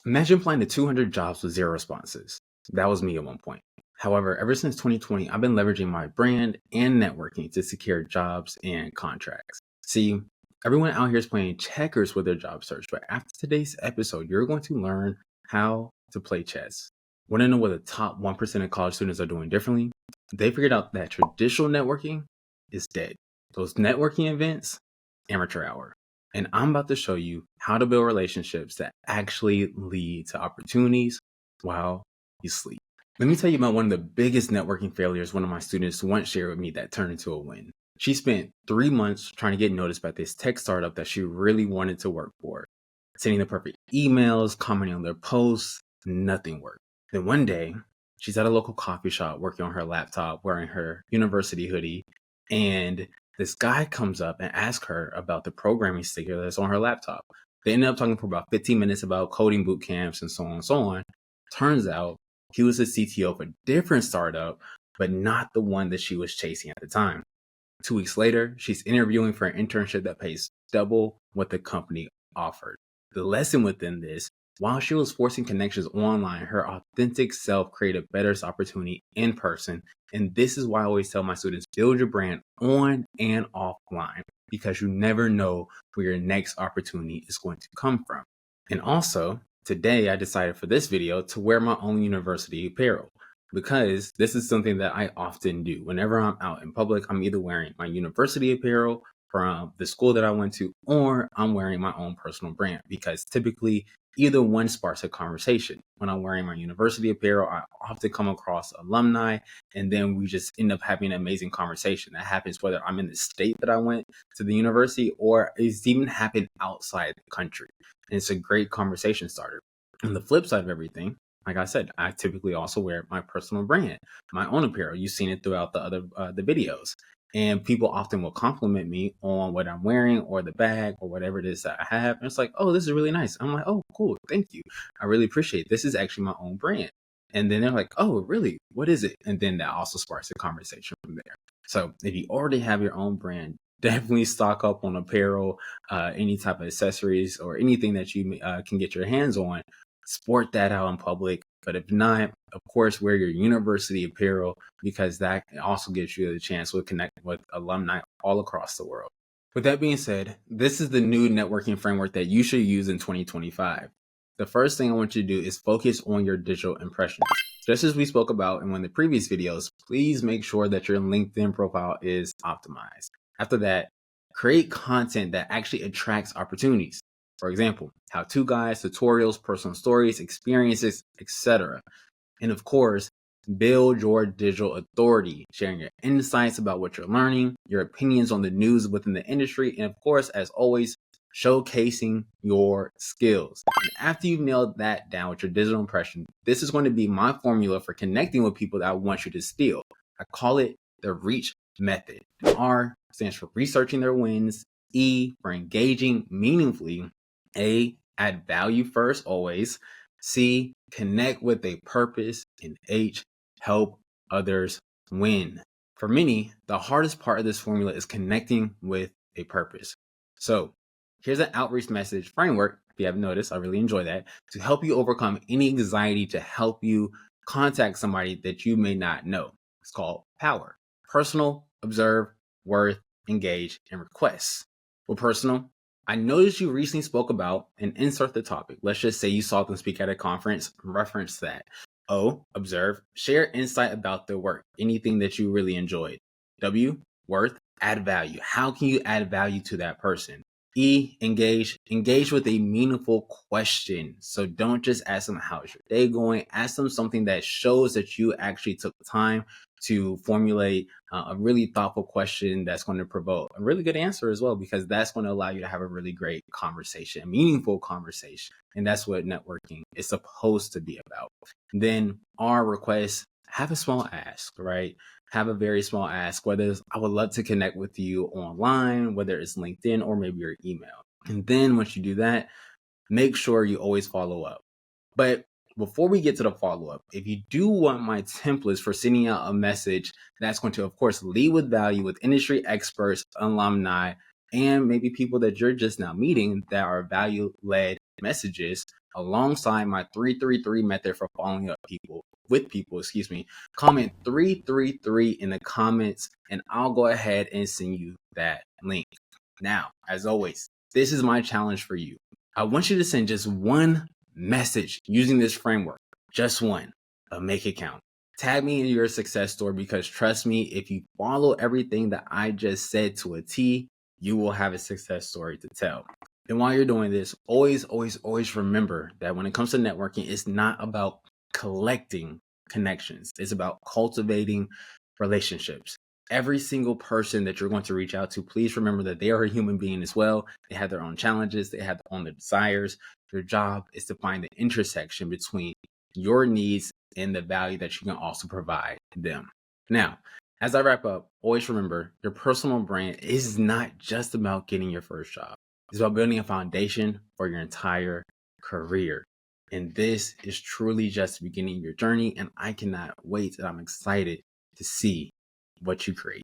Imagine applying to 200 jobs with zero responses. That was me at one point. However, ever since 2020, I've been leveraging my brand and networking to secure jobs and contracts. See, everyone out here is playing checkers with their job search, but after today's episode, you're going to learn how to play chess. Want to know what the top 1% of college students are doing differently? They figured out that traditional networking is dead. Those networking events, amateur hour. And I'm about to show you how to build relationships that actually lead to opportunities while you sleep. Let me tell you about one of the biggest networking failures one of my students once shared with me that turned into a win. She spent 3 months trying to get noticed by this tech startup that she really wanted to work for. Sending the perfect emails, commenting on their posts, nothing worked. Then one day, she's at a local coffee shop working on her laptop, wearing her university hoodie, and this guy comes up and asks her about the programming sticker that's on her laptop. They ended up talking for about 15 minutes about coding boot camps and so on and so on. Turns out he was the CTO of a different startup, but not the one that she was chasing at the time. 2 weeks later, she's interviewing for an internship that pays double what the company offered. The lesson within this, while she was forcing connections online, her authentic self created a better opportunity in person. And this is why I always tell my students, build your brand on and offline, because you never know where your next opportunity is going to come from. And also, today I decided for this video to wear my own university apparel, because this is something that I often do. Whenever I'm out in public, I'm either wearing my university apparel from the school that I went to, or I'm wearing my own personal brand, because typically either one sparks a conversation. When I'm wearing my university apparel, I often come across alumni, and then we just end up having an amazing conversation. That happens whether I'm in the state that I went to the university, or it's even happened outside the country. And it's a great conversation starter. On the flip side of everything, like I said, I typically also wear my personal brand, my own apparel. You've seen it throughout the videos. And people often will compliment me on what I'm wearing or the bag or whatever it is that I have. And it's like, oh, this is really nice. I'm like, oh, cool. Thank you. I really appreciate it. This is actually my own brand. And then they're like, oh, really? What is it? And then that also sparks a conversation from there. So if you already have your own brand, definitely stock up on apparel, any type of accessories or anything that you can get your hands on. Sport that out in public. But if not, of course, wear your university apparel, because that also gives you the chance to connect with alumni all across the world. With that being said, this is the new networking framework that you should use in 2025. The first thing I want you to do is focus on your digital impressions. Just as we spoke about in one of the previous videos, please make sure that your LinkedIn profile is optimized. After that, create content that actually attracts opportunities. For example, how-to guides, tutorials, personal stories, experiences, etc. And of course, build your digital authority, sharing your insights about what you're learning, your opinions on the news within the industry, and of course, as always, showcasing your skills. And after you've nailed that down with your digital impression, this is going to be my formula for connecting with people that I want you to steal. I call it the reach method. R stands for researching their wins. E for engaging meaningfully. A, add value first, always. C, connect with a purpose. And H, help others win. For many, the hardest part of this formula is connecting with a purpose. So here's an outreach message framework. If you haven't noticed, I really enjoy that, to help you overcome any anxiety, to help you contact somebody that you may not know. It's called POWER. Personal, observe, worth, engage, and request. With personal, I noticed you recently spoke about, and insert the topic. Let's just say you saw them speak at a conference, reference that. O, observe, share insight about their work, anything that you really enjoyed. W, worth, add value. How can you add value to that person? E, engage with a meaningful question. So don't just ask them, how's your day going? Ask them something that shows that you actually took time to formulate a really thoughtful question that's going to provoke a really good answer as well, because that's going to allow you to have a really great conversation, a meaningful conversation. And that's what networking is supposed to be about. And then our request, have a small ask, right? Have a very small ask, whether it's, I would love to connect with you online, whether it's LinkedIn or maybe your email. And then once you do that, make sure you always follow up. But before we get to the follow-up, if you do want my templates for sending out a message that's going to, of course, lead with value with industry experts, alumni, and maybe people that you're just now meeting that are value-led messages alongside my 333 method for following up with people, comment 333 in the comments and I'll go ahead and send you that link. Now, as always, this is my challenge for you. I want you to send just one message using this framework, just one, but make it count. Tag me in your success story, because trust me, if you follow everything that I just said to a T, you will have a success story to tell. And while you're doing this, always remember that when it comes to networking, it's not about collecting connections. It's about cultivating relationships. Every single person that you're going to reach out to, please remember that they are a human being as well. They have their own challenges. They have their own desires. Your job is to find the intersection between your needs and the value that you can also provide them. Now, as I wrap up, always remember your personal brand is not just about getting your first job. It's about building a foundation for your entire career. And this is truly just the beginning of your journey. And I cannot wait, and I'm excited to see what you create.